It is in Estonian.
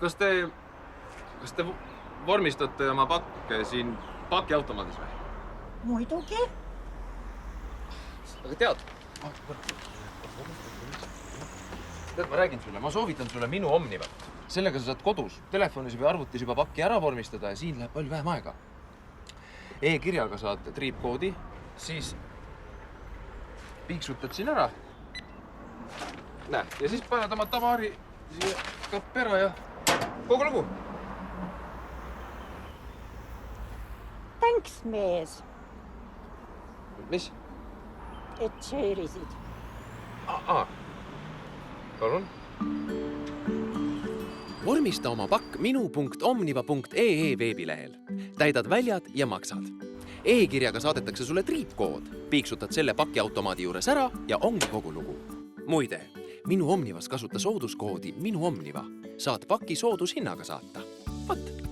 Kas te vormistate oma pakke siin pakiautomaadis või? Muidugi. Aga tead, ma räägin sulle, ma soovitan sulle minu Omnivat. Sellega sa saad kodus, telefonis või arvutis juba pakki ära vormistada ja siin läheb palju vähem aega. E-kirjaga saad triipkoodi, siis piiksutad siin ära. Näe, ja siis paned oma tavaari siia kappi ära ja kogu lugu. Thanks, mees, Mis? et share'isid. Palun. Vormista oma pakk minu.omniva.ee veebilehel. Täidad väljad ja maksad. E-kirjaga saadetakse sulle triipkood. Piiksutad selle pakiautomaadi juures ära ja ongi kogu lugu. Muide, Minu Omnivas kasuta sooduskoodi Minu Omniva. Saad paki soodushinnaga saata. Vat!